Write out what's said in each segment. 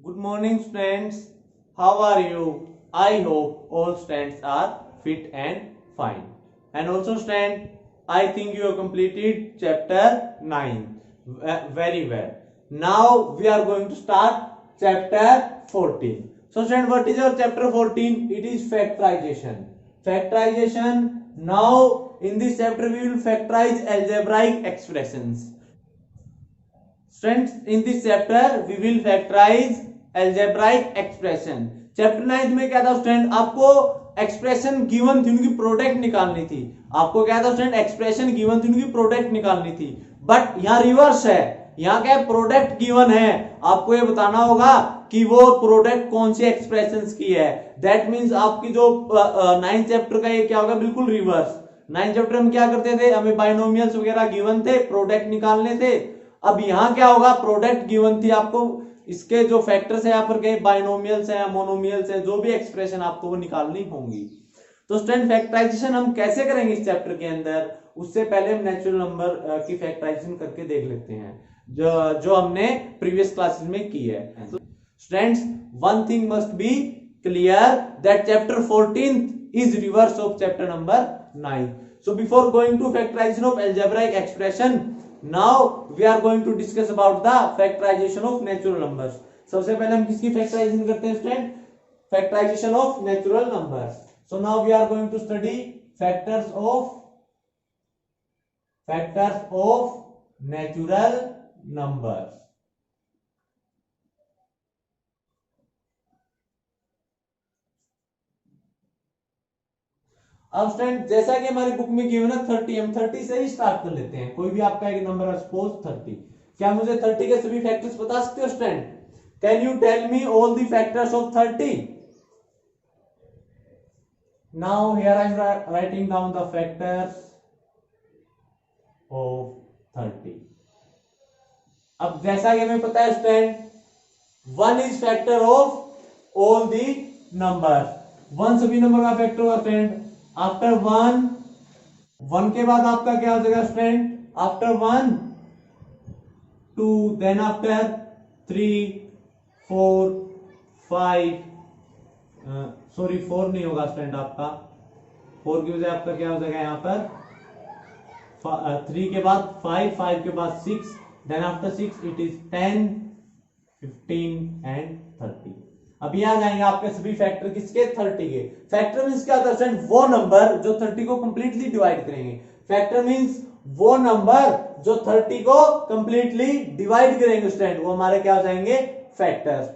Good morning, students. How are you? I hope all students are fit and fine. And also, student, I think you have completed chapter 9 very well. Now we are going to start chapter 14. So, student, what is your chapter 14? It is factorization. Factorization. Now, in this chapter, we will factorize algebraic expressions. Students, in this chapter we will factorize algebraic expression. Chapter 9 में क्या था student, आपको expression given थी, उनकी product निकालनी थी. आपको क्या था स्टूडेंट, एक्सप्रेशन गिवन थी, उनकी प्रोडक्ट निकालनी थी. बट यहाँ रिवर्स है, यहाँ क्या है, प्रोडक्ट गिवन है, आपको ये बताना होगा कि वो प्रोडक्ट कौन सी एक्सप्रेशंस की है. दैट मींस आपकी जो 9 चैप्टर का ये क्या होगा, बिल्कुल रिवर्स. 9 चैप्टर हम क्या करते थे, हमें बाइनोमियल्स वगैरह गिवन थे, प्रोडक्ट निकालने थे. अब यहां क्या होगा, प्रोडक्ट गिवन थी, आपको इसके जो फैक्टर्स है यहाँ पर कहीं बाइनोमियल्स है, मोनोमियल्स है, जो भी एक्सप्रेशन आपको वो निकालनी होंगी. तो स्टूडेंट फैक्टराइजेशन हम कैसे करेंगे इस चैप्टर के अंदर, उससे पहले हम नेचुरल नंबर की फैक्टराइजेशन करके देख लेते हैं, जो हमने प्रीवियस क्लासेस में की है. Students, one thing must be clear that chapter 14 is reverse of chapter number 9. So before going to factorization of algebraic expression, now we are going to discuss about the factorization of natural numbers. सबसे पहले हम किसकी factorization करते हैं student, factorization of natural numbers. So now we are going to study factors of natural numbers. अब student, जैसा कि हमारी बुक में गिवन है 30, हम 30 से ही स्टार्ट कर लेते हैं. कोई भी आपका एक नंबर है, सपोज 30. क्या मुझे 30 के सभी फैक्टर्स बता सकते हो student? Can you tell me all the factors of 30? Now here I am writing down the factors of 30. अब जैसा कि हमें पता है student, 1 is factor of all the number. 1 सभी नंबर का फैक्टर होगा स्टूडेंट. आफ्टर 1 के बाद आपका क्या हो जाएगा student, after 1 2, then after 3 4 5, sorry 4 नहीं होगा स्टूडेंट, आपका 4 की वजह आपका क्या हो जाएगा यहाँ पर 3 के बाद 5, 5 के बाद 6, then after 6 it is 10 15 and 30. अभी आ जाएंगे आपके सभी फैक्टर किसके, 30 के. फैक्टर मींस क्या होता है स्टूडेंट, वो नंबर जो 30 को कंप्लीटली डिवाइड करेंगे. फैक्टर मींस वो नंबर जो 30 को कंप्लीटली डिवाइड करेंगे स्टूडेंट, वो हमारे क्या हो जाएंगे, फैक्टर्स.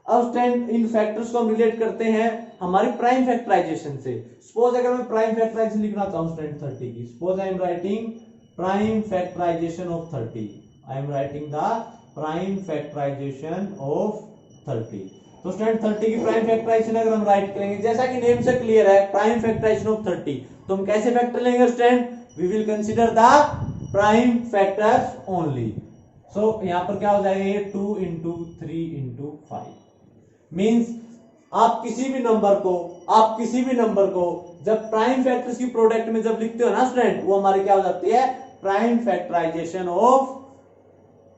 अब स्टूडेंट, इन फैक्टर्स को हम रिलेट करते हैं हमारी प्राइम फैक्टराइजेशन से. सपोज अगर मैं प्राइम फैक्टराइजेशन लिखना चाहूं स्टूडेंट 30 की, suppose I am writing prime factorization of 30. I am writing the prime factorization of 30. तो स्टूडेंट 30 की प्राइम फैक्टराइजेशन अगर हम राइट करेंगे, जैसा कि नेम से क्लियर है, प्राइम फैक्टराइजेशन ऑफ 30, तो हम कैसे फैक्टर लेंगे student, we will consider the prime factors only. So यहां पर क्या हो जाएगा, ये 2 into 3 into 5. मींस आप किसी भी नंबर को जब प्राइम फैक्टर्स की प्रोडक्ट में जब लिखते हो ना स्टूडेंट, वो हमारी क्या हो जाती है, prime factorization of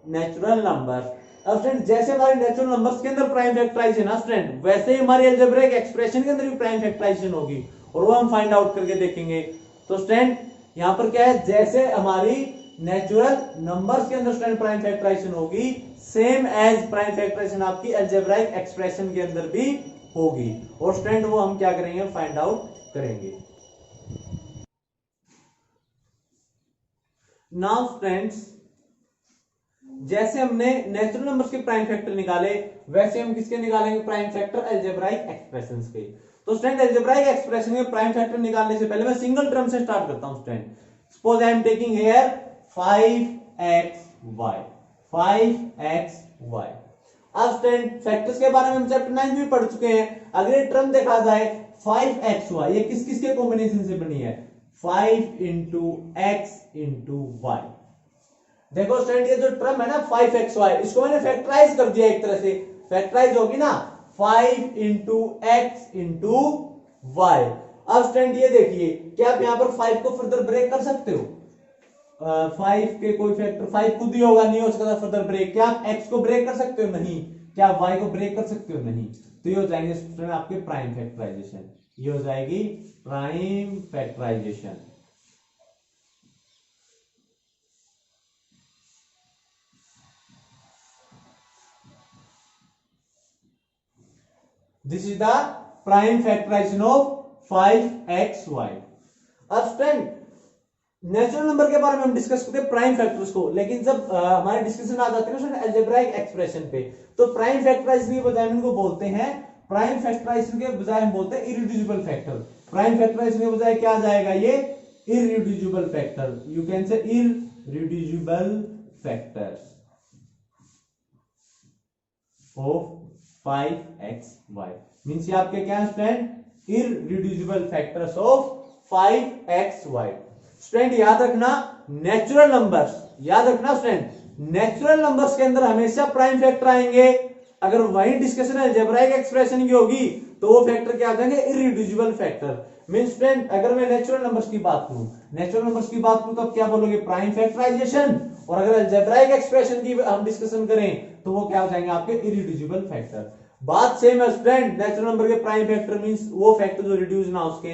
natural number. अब स्टूडेंट, जैसे हमारे नेचुरल नंबर्स के अंदर प्राइम फैक्टराइजेशन है ना स्टूडेंट, वैसे ही हमारी अलजेब्रिक एक्सप्रेशन के अंदर भी प्राइम फैक्टराइजेशन होगी, और वो हम फाइंड आउट करके देखेंगे. तो स्टूडेंट, यहां पर क्या है, जैसे हमारी नेचुरल नंबर्स के अंदर स्टूडेंट प्राइम फैक्टराइजेशन होगी, सेम एज प्राइम फैक्टराइजेशन आपकी अलजेब्रिक एक्सप्रेशन के अंदर भी होगी. और स्टूडेंट, वो हम क्या करेंगे, फाइंड आउट करेंगे. नाउ स्टूडेंट्स, जैसे हमने नेचुरल नंबर्स के प्राइम फैक्टर निकाले, वैसे हम किसके निकालेंगे, प्राइम फैक्टर अलजेब्राइक एक्सप्रेशंस के. तो स्टूडेंट, अलजेब्राइक एक्सप्रेशन के प्राइम फैक्टर निकालने से पहले मैं सिंगल टर्म से स्टार्ट करता हूं student. Suppose I am taking here 5xy. अब स्टूडेंट, फैक्टर्स के बारे में हम चैप्टर 9 में पढ़ चुके हैं. अगर ये टर्म देखा जाए 5xy, ये किस किस के कॉम्बिनेशन से बनी है, 5 into x into y. देखो स्टूडेंट, ये जो टर्म है ना 5xy, इसको मैंने फैक्टराइज कर दिया, एक तरह से फैक्टराइज होगी ना, 5 into x into y. अब स्टूडेंट, ये देखिए, क्या आप यहां पर 5 को फर्दर ब्रेक कर सकते हो, 5 के कोई फैक्टर 5 खुद ही होगा, नहीं हो सकता फर्दर ब्रेक. क्या आप x को ब्रेक कर सकते हो, नहीं. क्या आप y को ब्रेक कर सकते हो? नहीं। तो ये हो जाएंगे स्टूडेंट आपके प्राइम फैक्टराइजेशन, ये हो जाएगी prime factorization. This is the prime factorization of 5xy। अब स्टूडेंट नेचुरल नंबर के बारे में हम डिस्कस करते हैं प्राइम फैक्टर्स को, लेकिन जब हमारे डिस्कशन आ जाते हैं ना अलजेब्राइक एक्सप्रेशन पे, तो प्राइम फैक्टराइजेशन के बजाय इनको बोलते हैं, प्राइम फैक्टराइजेशन के बजाय हम बोलते हैं इररिड्यूसिबल फैक्टर। प्राइम फैक्टराइजेशन के बजाय क्या आ जाएगा? ये irreducible factor, you can say irreducible factors of 5xy means ये आपके क्या student? Irreducible factors of 5xy। Student याद रखना नेचुरल नंबर्स, याद रखना स्टूडेंट नेचुरल नंबर्स के अंदर हमेशा प्राइम फैक्टर आएंगे। अगर वही डिस्कशन अलजेब्राइक एक्सप्रेशन की होगी तो वो फैक्टर क्या आ जाएंगे? Irreducible factor. मींस स्टूडेंट अगर मैं नेचुरल नंबर्स की बात करूं, नेचुरल नंबर्स की बात करूं तो क्या बोलोगे? Prime factorization. और अगर अलजेब्राइक एक्सप्रेशन की हम डिस्कशन करें तो वो क्या हो जाएंगे? आपके इररिड्यूसिबल फैक्टर। बात सेम है स्टूडेंट, नेचुरल नंबर के प्राइम फैक्टर मींस वो फैक्टर जो रिड्यूस ना उसके,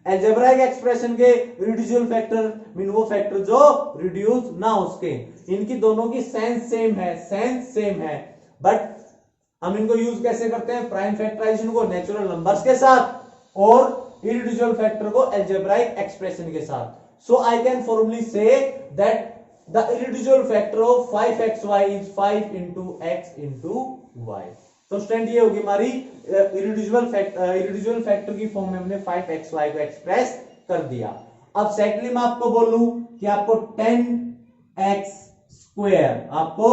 अलजेब्राइक एक्सप्रेशन के रिड्यूसिबल फैक्टर मीन वो फैक्टर जो रिड्यूस ना उसके। इनकी दोनों की सेंस सेम है, सेंस सेम है, बट हम इनको यूज कैसे करते हैं? प्राइम फैक्टराइजेशन को नेचुरल नंबर्स के साथ और इररिड्यूसिबल फैक्टर को अलजेब्राइक एक्सप्रेशन के साथ। सो I can formally say that the irreducible factor of 5xy is 5 into x into y। तो स्टूडेंट ये होगी हमारी इररिड्यूसिबल फैक्टर की फॉर्म में हमने 5xy को एक्सप्रेस कर दिया। अब सेकंडली मैं आपको बोलूं कि आपको 10x स्क्वायर, आपको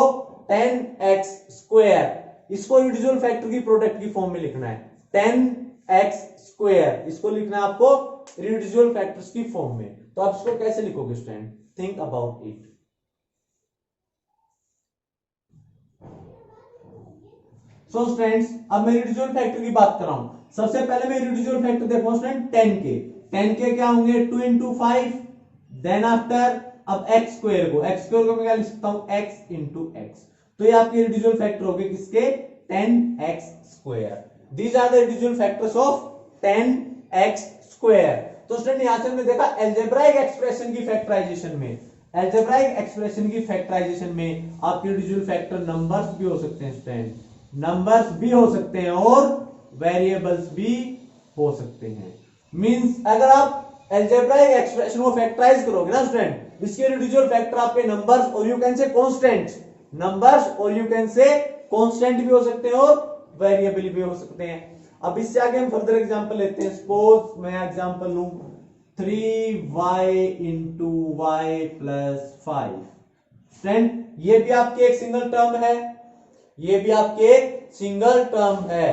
10x स्क्वायर इसको इररिड्यूसिबल फैक्टर की प्रोडक्ट की फॉर्म में लिखना है। 10x स्क्वायर इसको लिखना है आपको इररिड्यूसिबल फैक्टर्स की फॉर्म में। तो आप इसको कैसे लिखोगे student? Think about it. So students अब मैं इररिड्यूसिबल फैक्टर की बात कर रहा हूं। सबसे पहले मैं इररिड्यूसिबल फैक्टर देखो स्टूडेंट 10 के क्या होंगे? 2 into 5, देन आफ्टर अब x स्क्वायर को मैं क्या लिख सकता हूं? x into x। तो ये आपके इररिड्यूसिबल फैक्टर हो गए किसके? 10x square. These are the irreducible factors of 10x square. तो स्टूडेंट यहां से हमने देखा अलजेब्राइक एक्सप्रेशन की फैक्टराइजेशन में, अलजेब्राइक एक्सप्रेशन की फैक्टराइजेशन में आपके इररिड्यूसिबल फैक्टर नंबर्स भी हो सकते हैं स्टूडेंट, नंबर्स भी हो सकते हैं और वेरिएबल्स भी हो सकते हैं। मींस अगर आप अलजेब्राइक एक्सप्रेशन को फैक्टराइज करोगे ना स्टूडेंट, इसके इररिड्यूसिबल फैक्टर आपके नंबर्स और you can say constant, numbers और यू कैन से कांस्टेंट भी हो सकते हैं और वेरिएबल भी हो सकते हैं। अब इससे आगे हम फर्दर एग्जांपल लेते हैं। सपोज मैं एग्जांपल लूं 3y into y plus 5। Student ये भी आपकी एक सिंगल टर्म है, ये भी आपके सिंगल टर्म है।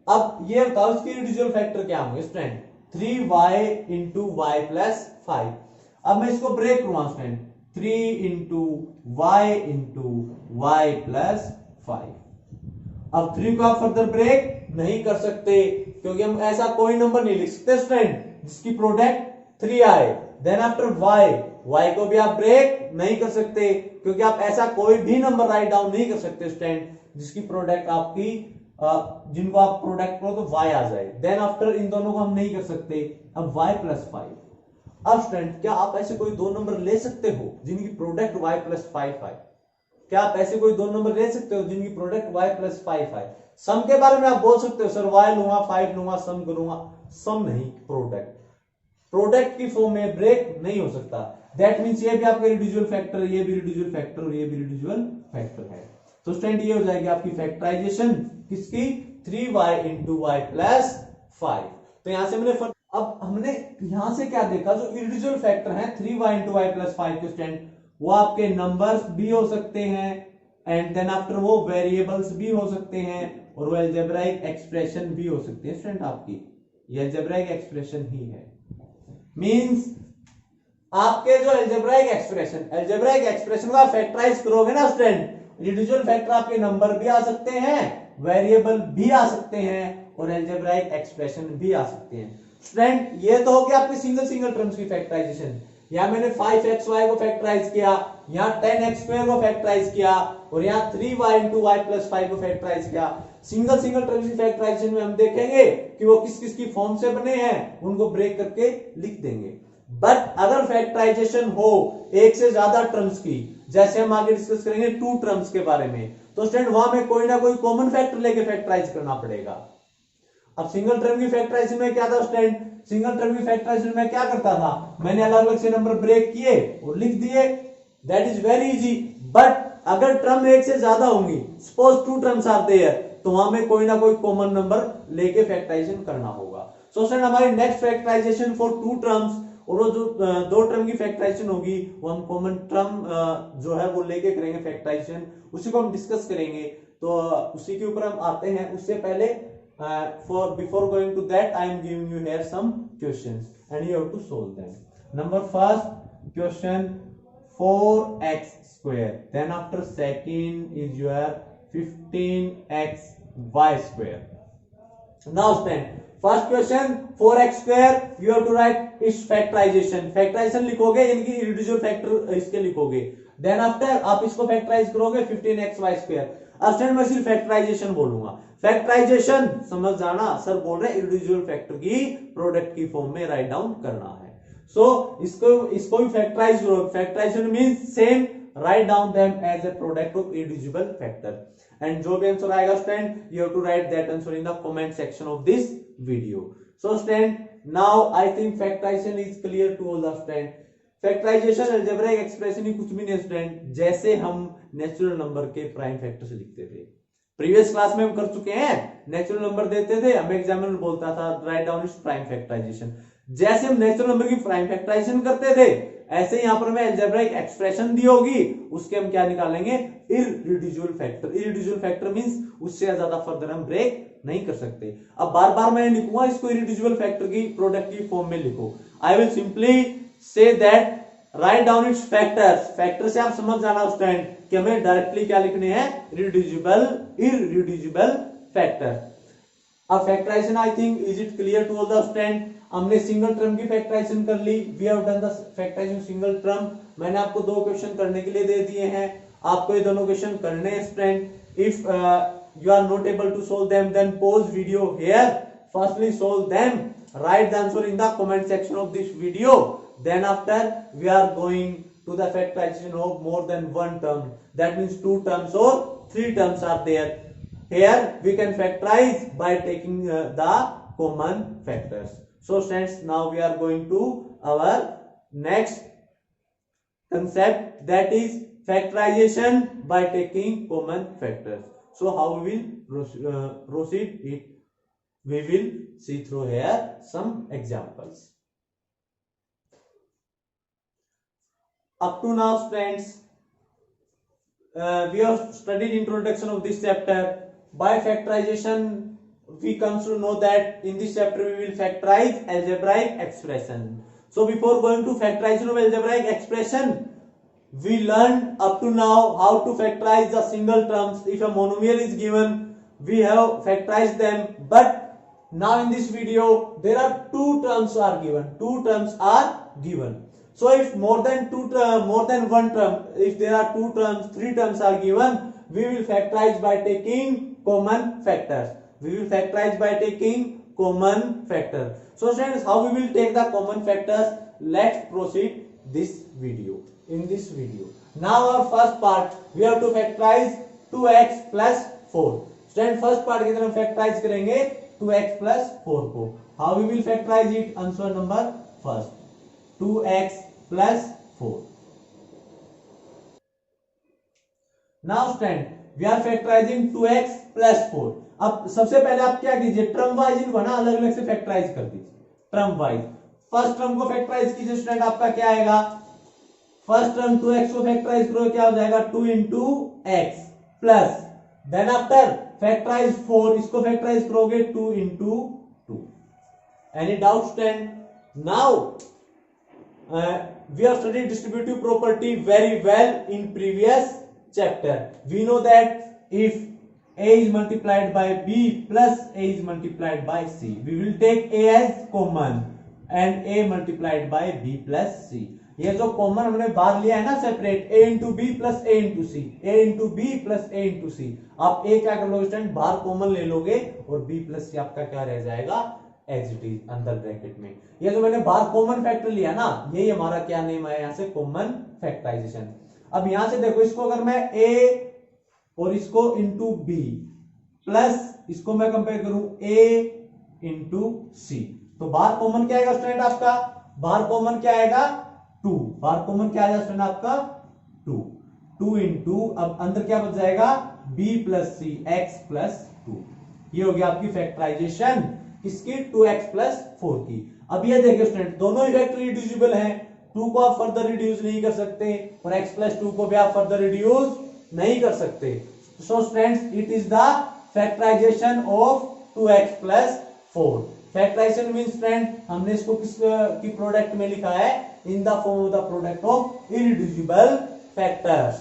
अब ये बताओ इसके इररिड्यूसिबल फैक्टर क्या होंगे student? 3y into y plus 5। अब मैं इसको ब्रेक करूंगा student, 3 into y into y plus 5। अब 3 को आप फर्दर ब्रेक नहीं कर सकते क्योंकि हम ऐसा कोई नंबर नहीं लिख सकते स्टूडेंट जिसकी प्रोडक्ट 3 आए। देन आफ्टर y को भी आप ब्रेक नहीं कर सकते क्योंकि आप ऐसा कोई भी नंबर राइट डाउन नहीं कर सकते स्टूडेंट जिसकी प्रोडक्ट आपकी जिनको आप प्रोडक्ट करो तो y आ जाए। देन आफ्टर इन दोनों को हम नहीं कर सकते। अब y plus 5। अब स्टूडेंट क्या आप ऐसे कोई दो नंबर ले सकते हो जिनकी प्रोडक्ट y plus 5 आए? क्या आप ऐसे कोई दो नंबर ले सकते हो जिनकी प्रोडक्ट y plus 5 आए? सम के बारे में आप बोल सकते हो सर y लूंगा 5 लूंगा सम करूंगा, सम नहीं, प्रोडक्ट की फॉर्म में ब्रेक नहीं हो सकता। दैट मींस ये भी आपका इररिड्यूसिबल फैक्टर, ये भी इररिड्यूसिबल फैक्टर और ये भी इररिड्यूसिबल फैक्टर है। तो स्टूडेंट ये हो जाएगी आपकी फैक्टराइजेशन किसकी? 3y into y plus 5। तो यहां से मैंने अब हमने यहां से क्या देखा, जो इररिड्यूसिबल फैक्टर हैं 3y into y plus 5 के स्टूडेंट वो आपके नंबर्स भी हो सकते हैं एंड देन आफ्टर वो वेरिएबल्स भी हो सकते हैं और वो अलजेब्राइक एक्सप्रेशन भी हो सकती है स्टूडेंट आपकी। ये अलजेब्राइक एक्सप्रेशन ही है। मींस आपके जो अलजेब्राइक एक्सप्रेशन को आप फैक्टराइज करोगे ना स्टूडेंट, इररिड्यूसिबल फैक्टर आपके नंबर भी आ सकते हैं, वेरिएबल भी आ सकते हैं और अलजेब्राइक एक्सप्रेशन भी आ सकते हैं। स्टूडेंट ये तो हो गया आपके सिंगल टर्म्स की फैक्टराइजेशन। यहाँ मैंने 5xy को फैक्टराइज किया, यहाँ 10x² को फैक्टराइज किया और यहाँ 3y इंटू वाई प्लस 5 को फैक्टराइज किया। सिंगल सिंगल टर्म्स की फैक्टराइजेशन में हम देखेंगे कि वो किस किस की फॉर्म से बने हैं, उनको ब्रेक करके लिख देंगे। बट अगर फैक्टराइजेशन हो एक से ज्यादा टर्म्स की, जैसे हम आगे डिस्कस करेंगे 2 टर्म्स के बारे में, तो स्टूडेंट वहां में कोई ना कोई कॉमन फैक्टर लेके फैक्टराइज करना पड़ेगा। अब सिंगल टर्म की फैक्टराइजेशन में क्या था स्टूडेंट, सिंगल टर्म की फैक्टराइजेशन में क्या करता था, मैंने अलग अलग से नंबर ब्रेक किए और लिख दिए, that is very easy. But अगर टर्म एक से ज्यादा होंगी, सपोज 2 टर्म्स आर देयर, तो वहां में कोई ना कोई कॉमन नंबर लेके फैक्टराइजेशन करना होगा। सो स्टूडेंट हमारी नेक्स्ट फैक्टराइजेशन फॉर 2 टर्म्स, और वो जो 2 टर्म की फैक्टराइजेशन होगी वो हम कॉमन टर्म जो है वो लेके करेंगे फैक्टराइजेशन, उसी को हम डिस्कस करेंगे। तो उसी के ऊपर हम आते हैं। उससे पहले before going to that, I am giving you here some questions and you have to solve them. Number first question, 4x square, then after second is your 15xy square. Now stand, first question 4x square, you have to write its factorization. Factorization लिखोगे, इनकी individual factor इसके लिखोगे, then after आप इसको factorize करोगे 15xy square। अब student मैं सिर्फ फैक्टराइजेशन बोलूंगा, फैक्टराइजेशन समझ जाना, सर बोल रहे इंडिविजुअल फैक्टर की प्रोडक्ट की फॉर्म में राइट डाउन करना है। सो इसको भी फैक्टराइज करो, factorization means same, right down them as a product of individual factor. And जो भी आंसर आएगा student, you have to write that answer in the comment section of this video. So student now I think factorization is clear to all the student. Factorization algebraic expression ही कुछ भी नहीं student, जैसे हम natural number के prime factor से लिखते थे, प्रीवियस क्लास में हम कर चुके हैं। नेचुरल नंबर देते थे, हमें एग्जामिनर बोलता था write down its prime factorization, जैसे हम नेचुरल नंबर की प्राइम फैक्टराइजेशन करते थे, ऐसे यहां पर हमें अलजेब्रिक एक्सप्रेशन दी होगी, उसके हम क्या निकालेंगे, irreducible factor. Irreducible factor means उससे ज्यादा फर्दर हम ब्रेक नहीं कर सकते। अब बार बार मैं लिखूंगा इसको, इररिड्यूसिबल फैक्टर की प्रोडक्ट की फॉर्म में लिखो। I will simply say that right down it's factors, factor से आप समझ जाना स्टूडेंट कि हमें डायरेक्टली क्या लिखने हैं, इररिड्यूसिबल फैक्टर। अब factorization I think is it clear to all the student. हमने सिंगल टर्म की फैक्टराइजेशन कर ली, we have done the factorization single term. मैंने आपको 2 क्वेश्चन करने के लिए दे दिए हैं, आपको ये दोनों क्वेश्चन करने हैं student. If you are not able to solve them, then pause video here, firstly solve them, write the answer in the comment section of this video, then after we are going to the factorization of more than one term, that means 2 terms or 3 terms are there. Here we can factorize by taking the common factors. So students, now we are going to our next concept, that is factorization by taking common factors. So how we will proceed it, we will see through here some examples. Up to now students, we have studied introduction of this chapter. By factorization we comes to know that in this chapter we will factorize algebraic expression. So before going to factorization of algebraic expression, we learned up to now how to factorize the single terms. If a monomial is given, we have factorized them, but now in this video there are 2 terms are given, 2 terms are given. So if more than one term, if there are 2 terms, 3 terms are given, we will factorize by taking common factors. We will factorize by taking common factor. So students, how we will take the common factors? Let's proceed this video. In this video, now our first part, we have to factorize 2x plus 4. Student, first part की तरफ factorize करेंगे 2x plus 4 को. How we will factorize it? Answer number first, 2x plus 4. Now student, we are factorizing 2x plus 4. अब सबसे पहले आप क्या कीजिए, टर्म वाइज इनको ना अलग अलग से फैक्टराइज कर दीजिए, टर्म वाइज। फर्स्ट टर्म को फैक्टराइज कीजिए स्टूडेंट, आपका क्या आएगा, फर्स्ट टर्म 2x को फैक्टराइज करो, क्या हो जाएगा 2 into x plus, then after factorize 4, इसको फैक्टराइज करोगे 2 into 2। Any doubt student? Now we have studied distributive property very well in previous chapter. We know that if a is multiplied by b plus a is multiplied by c, we will take a as common and a multiplied by b plus c. ये जो common हमने बाहर लिया है ना separate, a into B plus A into C, A into B plus A into C, आप A क्या कर लोगे स्टूडेंट, बाहर कॉमन ले लोगे और b प्लस सी आपका क्या रह जाएगा एज इट इज अंदर ब्रैकेट में। ये जो मैंने बाहर कॉमन फैक्टर लिया ना, यही हमारा क्या नेम है यहां से कॉमन फैक्टराइजेशन। अब यहां से देखो, इसको अगर मैं a और इसको इंटू बी प्लस इसको मैं कंपेयर करूं a इंटू सी, तो बाहर कॉमन क्या आएगा स्टूडेंट आपका, बाहर कॉमन क्या आएगा 2, बाहर कॉमन क्या आएगा स्टूडेंट आपका 2, 2 इंटू अब अंदर क्या बच जाएगा b प्लस सी एक्स प्लस 2। ये हो गया आपकी फैक्टराइजेशन किसकी 2x प्लस 4 की। अब ये देखिए स्टूडेंट दोनों ही फैक्टर रिड्यूसिबल हैं, 2 को आप फर्दर रिड्यूस नहीं कर सकते और x प्लस 2 को भी आप फर्दर रिड्यूस नहीं कर सकते। So students it is the factorization of 2x plus 4। Factorization means friend हमने इसको किस की प्रोडक्ट में लिखा है, in the form of the product of irreducible factors.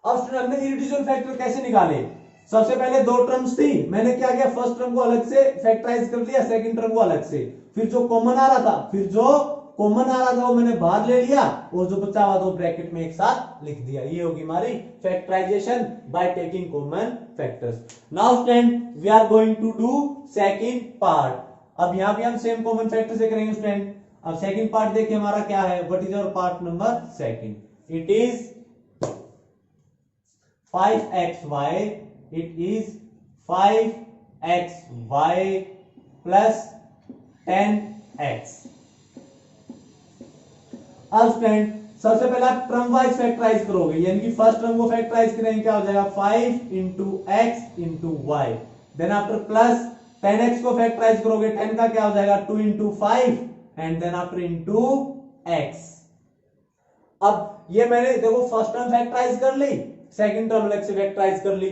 अब स्टूडेंट हमने इररिड्यूसिबल फैक्टर कैसे निकाले, सबसे पहले दो टर्म्स थी, मैंने क्या किया फर्स्ट टर्म को अलग से फैक्टराइज कर दिया, सेकंड टर्म को अलग से, फिर जो कॉमन आ रहा था वो मैंने बाहर ले लिया और जो बचा हुआ तो ब्रैकेट में एक साथ लिख दिया। ये होगी हमारी factorization by taking common factors. Now student we are going to do second part. अब यहां भी हम सेम कॉमन फैक्टर से करेंगे स्टूडेंट। अब सेकंड पार्ट देखिए हमारा क्या है, what is our part number second, it is 5xy, it is 5xy plus 10x। अब स्टूडेंट सबसे पहले आप टर्म वाइज फैक्टराइज करोगे, यानी कि फर्स्ट टर्म को फैक्टराइज करेंगे क्या हो जाएगा 5 into x into y, then after plus 10x को फैक्टराइज करोगे 10 का क्या हो जाएगा 2 into 5 and then after into x। अब ये मैंने देखो फर्स्ट टर्म फैक्टराइज कर ली, सेकंड टर्म अलग से फैक्टराइज कर ली।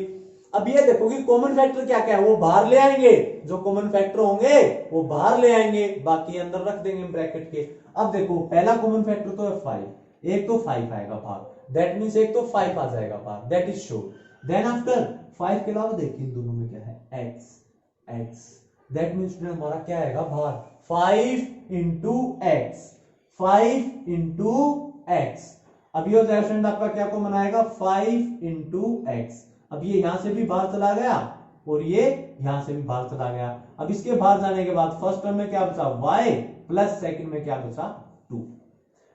अब ये देखो कि कॉमन फैक्टर क्या क्या है वो बाहर ले आएंगे, जो कॉमन फैक्टर होंगे वो बाहर ले आएंगे, बाकी अंदर रख देंगे ब्रैकेट के। अब देखो पहला कॉमन फैक्टर तो है 5, एक तो 5 आएगा बाहर, दैट मींस एक तो 5 आ जाएगा बाहर, that is sure. Then after 5 के अलावा देखिए इन दोनों में क्या है x, दैट मींस हमारा क्या आएगा बाहर 5 इंटू एक्स, 5 इंटू एक्स। अब ये हो जाएगा स्टूडेंट आपका क्या कॉमन आएगा 5 इंटू एक्स। अब ये यहां से भी बाहर चला गया और ये यहां से भी बाहर चला गया। अब इसके बाहर जाने के बाद फर्स्ट टर्म में क्या बचा y प्लस सेकंड में क्या बचा 2।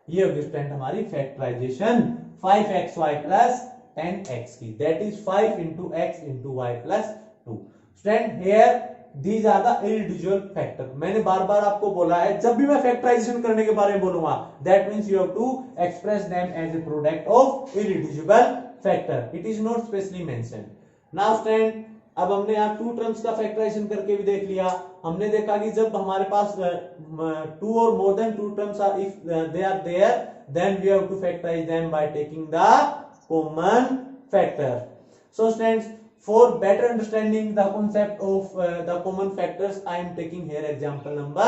ये होगी स्टूडेंट हमारी फैक्टराइजेशन 5xy प्लस 10x की, that is 5 into x into y plus 2। Student here these are the irreducible factor. मैंने बार बार आपको बोला है जब भी मैं फैक्टराइजेशन करने के बारे में बोलूंगा that means you have to express them as a product of irreducible factor, it is not specially mentioned. Now student अब हमने यहाँ टू टर्म्स का फैक्टराइजेशन करके भी देख लिया। हमने देखा कि जब हमारे पास टू और more than two terms are, if they are there then we have to factorize them by taking the common factor. So students for better understanding the concept of the common factors I am taking here example number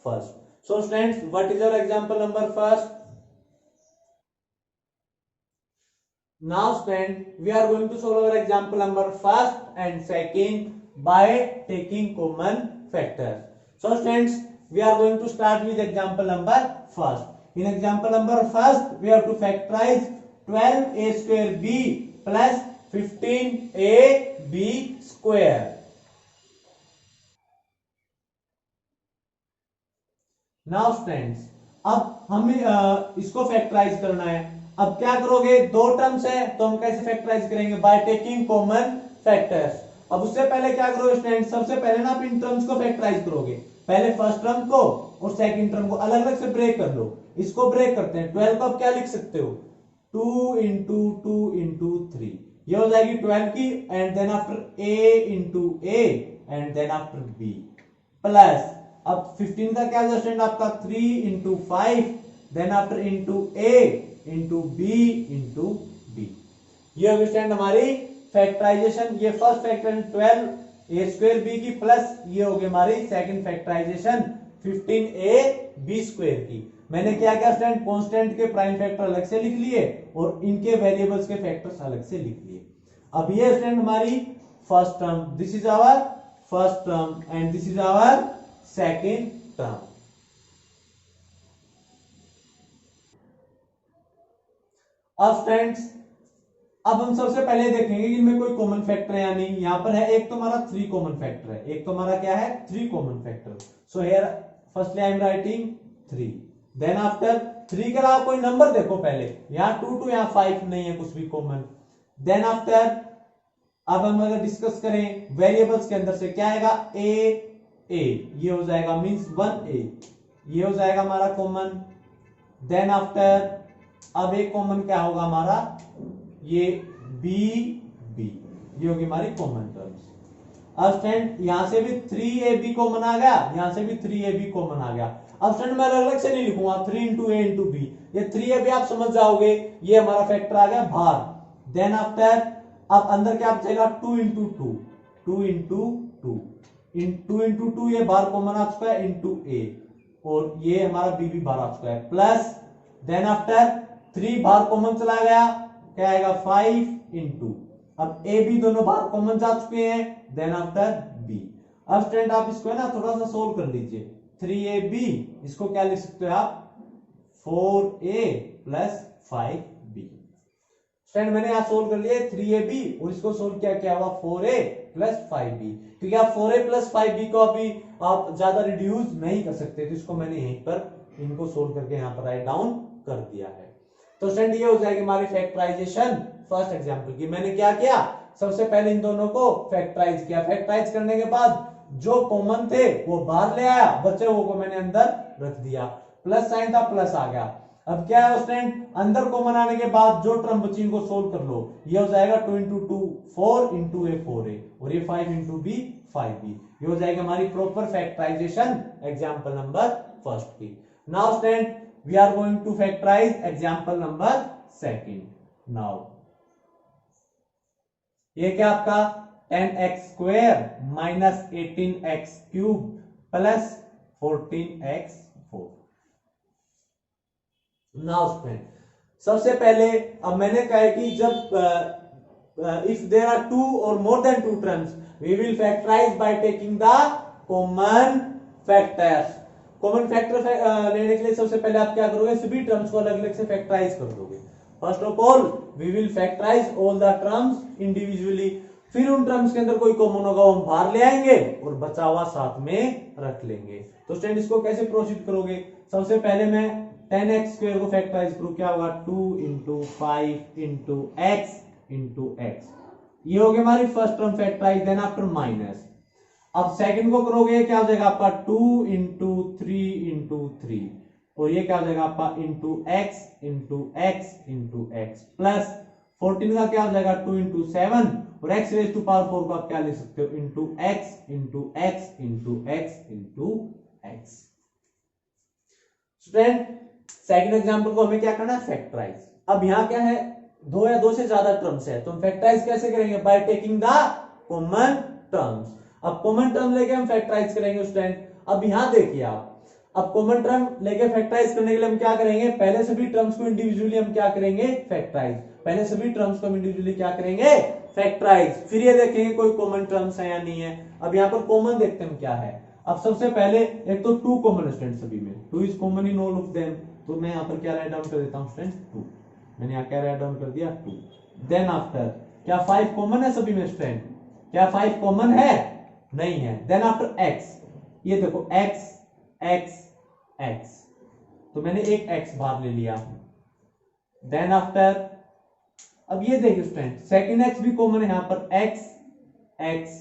first. So students what is your example number first? Now students we are going to solve our example number first and second by taking common factors. So students we are going to start with example number first. In example number first we have to factorize 12a square b plus 15ab square। Now students अब हमें इसको factorise करना है। अब क्या करोगे, दो terms है तो हम कैसे फैक्टराइज करेंगे बाय टेकिंग कॉमन फैक्टर्स। अब उससे पहले क्या करोगे स्टूडेंट्स, सबसे पहले ना आप इन टर्म्स को फैक्टराइज करोगे, पहले फर्स्ट टर्म को और सेकंड टर्म को अलग अलग से ब्रेक कर लो। इसको ब्रेक करते हैं, 12 को आप क्या लिख सकते हो 2 इंटू 2 इंटू 3, ये हो जाएगी 12 की and then after a into a and then after b plus अब 15 का क्या है स्टूडेंट आपका 3 into 5 then after into a into b into b। ये होगी स्टूडेंट हमारी फैक्टराइजेशन। ये first factorization 12 a square b की प्लस ये होगी हमारी second factorisation 15a b square की। मैंने क्या किया स्टूडेंट, कांस्टेंट के प्राइम फैक्टर अलग से लिख लिए और इनके वेरिएबल्स के फैक्टर्स अलग से लिख लिए। अब ये स्टूडेंट हमारी first term, this is our first term and this is our second term. अब स्टूडेंट्स, अब हम सबसे पहले देखेंगे कि इनमें कोई कॉमन फैक्टर है या नहीं। यहां पर है एक तो हमारा 3 कॉमन फैक्टर है, एक तो हमारा क्या है 3 common factor. So here firstly I am writing 3, then after 3 के अलावा कोई नंबर देखो पहले, यहाँ 2 2 यहाँ 5 नहीं है कुछ भी कॉमन। देन आफ्टर अब हम अगर डिस्कस करें वेरिएबल्स के अंदर से क्या आएगा, ए ये हो जाएगा मींस 1a, ये हो जाएगा हमारा कॉमन। देन आफ्टर अब एक कॉमन क्या होगा हमारा, ये बी ये होगी हमारी कॉमन टर्म्स। अब स्टूडेंट यहां से भी 3ab कॉमन आ गया, यहां से भी 3ab कॉमन आ गया। अब स्टूडेंट मैं अलग अलग से नहीं लिखूंगा 3 इंटू ए इंटू बी, ये 3ab आप समझ जाओगे, ये हमारा फैक्टर आ गया बाहर। देन आफ्टर अब अंदर क्या बचेगा 2 इंटू 2, 2 इंटू 2, 2 इंटू 2 ये बाहर कॉमन आ चुका है इंटू ए, और ये हमारा बी भी बाहर आ चुका है प्लस। देन आफ्टर 3 बाहर कॉमन चला गया, क्या आएगा 5 इंटू, अब ए बी दोनों बाहर कॉमन जा चुके हैं। Then after b. अब स्टूडेंट आप इसको है ना थोड़ा सा सोल्व कर लीजिए, 3ab इसको क्या लिख सकते हो आप 4a प्लस 5b। स्टूडेंट मैंने यहां सोल्व कर लिया 3ab और इसको सोल्व किया क्या हुआ 4a प्लस 5b, क्योंकि आप 4a प्लस 5b को अभी आप ज्यादा रिड्यूस नहीं कर सकते, तो इसको मैंने यहीं पर इनको सोल्व करके यहां पर राइट डाउन कर दिया है। तो स्टूडेंट ये हो जाएगी हमारी फैक्टराइजेशन फर्स्ट एग्जांपल की। मैंने क्या किया, सबसे पहले इन दोनों को फैक्टराइज किया, फैक्टराइज करने के बाद जो कॉमन थे वो बाहर ले आया, बचे हुए को मैंने अंदर रख दिया, प्लस साइन था प्लस आ गया। अब क्या है स्टूडेंट, अंदर कॉमन आने के बाद जो टर्म बची इनको सोल्व कर लो, ये हो जाएगा 2 इंटू 2 4 इंटू ए 4a और ये 5 इंटू बी 5b, ये हो जाएगी हमारी proper factorization example number first की। Now student we are going to factorize example number second. now ये क्या आपका 10x square minus 18x cube plus 14x 4। now student सबसे पहले अब मैंने कहा है कि जब if there are 2 or more than 2 terms we will factorize by taking the common factors। Common factor लेने के लिए सबसे पहले आप क्या करोगे, सभी टर्म्स को अलग अलग से फैक्टराइज कर दोगे। First of all we will factorize all the terms individually, फिर उन टर्म्स के अंदर कोई कॉमन होगा वो हम बाहर ले आएंगे और बचा हुआ साथ में रख लेंगे। तो स्टूडेंट इसको कैसे प्रोसीड करोगे, सबसे पहले मैं 10x स्क्वायर को फैक्टराइज करूं, क्या होगा 2 into 5 into x into x, ये हो गया हमारी first term factorize. Then after minus, अब सेकंड को करोगे क्या हो जाएगा आपका 2 इंटू 3 इंटू 3 और ये क्या हो जाएगा आपका into x into x into x plus 14 का क्या हो जाएगा 2 इंटू 7 और एक्स रेज टू पावर 4 को आप क्या ले सकते हो into x into x into x into x. Student second example को हमें क्या करना है फैक्टराइज। अब यहां क्या है 2 या 2 से ज्यादा टर्म्स है, तो हम फैक्टराइज कैसे करेंगे, bye taking the common terms. अब कॉमन टर्म लेके हम फैक्टराइज करेंगे स्टूडेंट। अब यहां देखिए आप, अब कॉमन टर्म लेके फैक्टराइज करने के लिए हम क्या करेंगे, पहले सभी टर्म्स को इंडिविजुअली हम क्या करेंगे फैक्टराइज, पहले सभी टर्म्स को हम इंडिविजुअली क्या करेंगे फैक्टराइज, फिर ये देखेंगे कोई कॉमन टर्म्स है या नहीं है। अब यहाँ पर कॉमन देखते हैं हम क्या है। अब सबसे पहले एक तो 2 कॉमन स्टूडेंट सभी में, 2 is common in all of them, तो मैं यहाँ पर क्या राइट डाउन कर देता हूँ स्टूडेंट 2, मैंने यहाँ क्या राइट डाउन कर दिया 2। देन आफ्टर क्या 5 कॉमन है सभी में स्टूडेंट, क्या 5 कॉमन है, नहीं है। देन आफ्टर x, ये देखो x x x, तो मैंने एक x बाहर ले लिया। देन आफ्टर अब ये देखिए स्टूडेंट सेकंड x भी कॉमन है यहां पर x x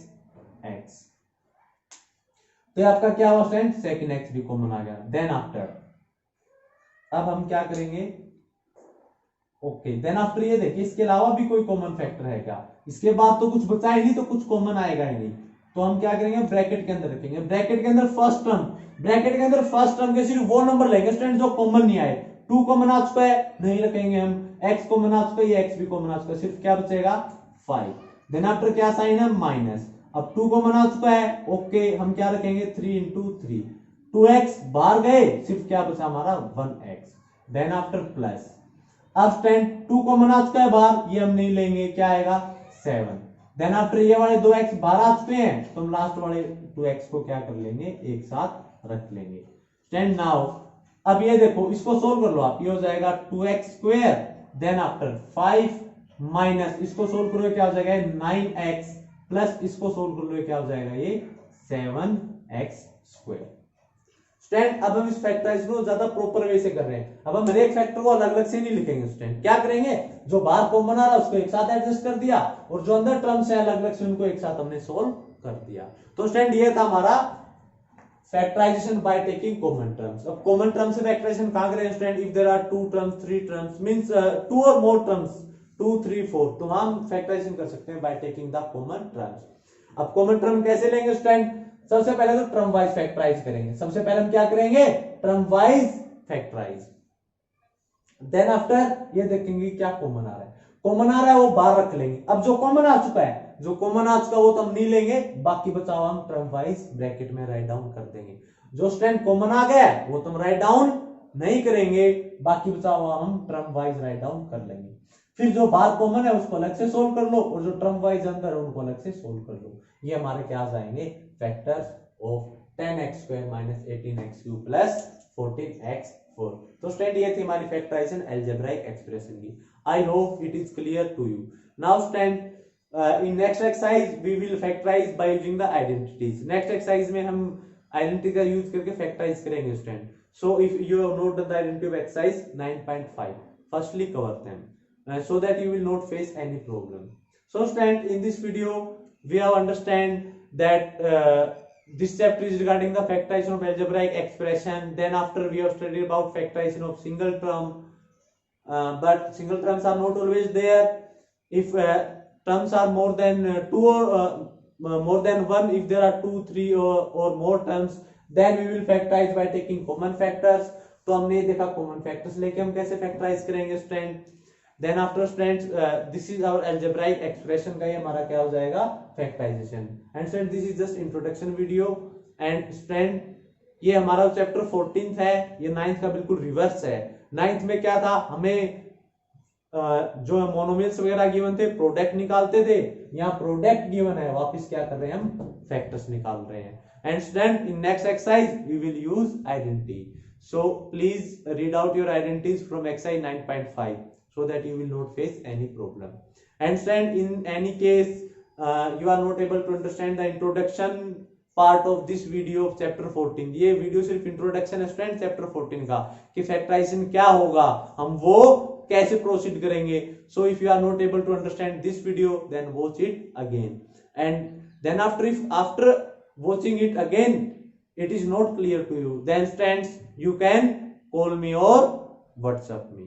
x, तो ये आपका क्या हुआ स्टूडेंट सेकंड x भी कॉमन आ गया। देन आफ्टर अब हम क्या करेंगे, ओके देन आफ्टर ये देखिए इसके अलावा भी कोई कॉमन फैक्टर है क्या, इसके बाद तो कुछ बचा ही नहीं, तो कुछ कॉमन आएगा ही नहीं, तो हम क्या करेंगे ब्रैकेट के अंदर रखेंगे, ब्रैकेट के अंदर फर्स्ट टर्म, ब्रैकेट के अंदर फर्स्ट टर्म के सिर्फ वो नंबर लेंगे स्टूडेंट जो कॉमन नहीं आए। 2 कॉमन आ चुका है नहीं रखेंगे हम, x कॉमन आ चुका है, ये x भी कॉमन आ चुका है, सिर्फ क्या बचेगा 5। देन आफ्टर क्या साइन है माइनस, अब 2 कॉमन आ चुका है, ओके हम क्या रखेंगे 3 इंटू 3, 2x बाहर गए, सिर्फ क्या बचा हमारा 1x। देन आफ्टर प्लस, अब स्टूडेंट 2 कॉमन आ चुका है बाहर, ये हम नहीं लेंगे, क्या आएगा 7। देन आफ्टर ये वाले 2x बाहर आ चुके हैं, तो हम लास्ट वाले 2x को क्या कर लेंगे एक साथ रख लेंगे। स्टैंड नाउ अब ये देखो इसको सोल्व कर लो आप, ये हो जाएगा 2x square then after 5 minus इसको सोल्व करोगे क्या हो जाएगा 9x प्लस इसको सोल्व कर लो क्या हो जाएगा ये 7x स्क्वायर। स्टूडेंट अब हम इस फैक्टराइज को ज्यादा प्रॉपर वे से कर रहे हैं। अब हम हर एक फैक्टर को अलग अलग से नहीं लिखेंगे स्टूडेंट, क्या करेंगे जो बाहर कॉमन आ रहा है उसको एक साथ एडजस्ट कर दिया और जो अंदर टर्म्स है अलग अलग से उनको एक साथ हमने सोल्व कर दिया। तो स्टूडेंट ये था हमारा factorization by taking common terms. अब कॉमन टर्म से फैक्टराइजेशन कहां करें student? If there are 2 terms 3 terms means 2 और मोर टर्म्स 2 3 4 तो हम फैक्टराइजेशन कर सकते हैं bye taking the common terms. अब कॉमन टर्म कैसे लेंगे स्टूडेंट? सबसे पहले तो टर्म वाइज फैक्टराइज करेंगे। सबसे पहले हम क्या करेंगे term wise factorize, then after ये देखेंगे क्या कॉमन आ रहा है। कॉमन आ रहा है वो बाहर रख लेंगे। अब जो कॉमन आ चुका है वो तो हम नहीं लेंगे, बाकी बचाओ हम टर्म वाइज ब्रैकेट में राइट डाउन कर देंगे। जो स्टूडेंट कॉमन आ गया है वो तो हम राइट डाउन नहीं करेंगे, बाकी बचाओ हम टर्म वाइज राइट डाउन कर लेंगे। फिर जो बाहर कॉमन है उसको अलग से सोल्व कर लो और जो टर्म वाइज अंदर है उनको अलग से सोल्व कर लो। ये हमारे क्या आ जाएंगे factors of 10x square minus 18x cube plus 14x4। तो स्टूडेंट ये थी हमारी फैक्टराइजेशन अलजेब्राइक एक्सप्रेशन की। I hope it is clear to you. Now student in next exercise we will factorize by using the identities. Next exercise में हम identity का use करके factorize करेंगे student. So if you have note the identity of exercise 9.5 firstly cover them so that you will not face any problem. So student, in this video we have understand that this chapter is regarding the factorization of algebraic expression. Then after we have studied about factorization of single term, but single terms are not always there. If terms are more than 2 or more than 1, if there are 2 3 or more terms, then we will factorize by taking common factors. तो हमने देखा common factors लेके हम कैसे factorize करेंगे student। Then after students this is our algebraic expression का ये हमारा क्या हो जाएगा factorization। And student this is just introduction video and student ये हमारा चैप्टर 14th है, ये 9th का बिल्कुल रिवर्स है। 9th में क्या था हमें जो मोनोमियल्स वगैरह गिवन थे प्रोडक्ट निकालते थे, यहाँ प्रोडक्ट गिवन है वापस क्या कर रहे हैं हम फैक्टर्स निकाल रहे हैं। And student in next exercise we will use identity. So please read out your identities from exercise 9.5 so that you will not face any problem. And student in any case you are not able to understand the introduction part of this video of chapter 14, ये video सिर्फ introduction है student chapter 14 का कि factorisation क्या होगा, हम वो कैसे प्रोसीड करेंगे। So if you are not able to understand this video then watch it again and then after watching it again it is not clear to you, then students you can call me or WhatsApp me.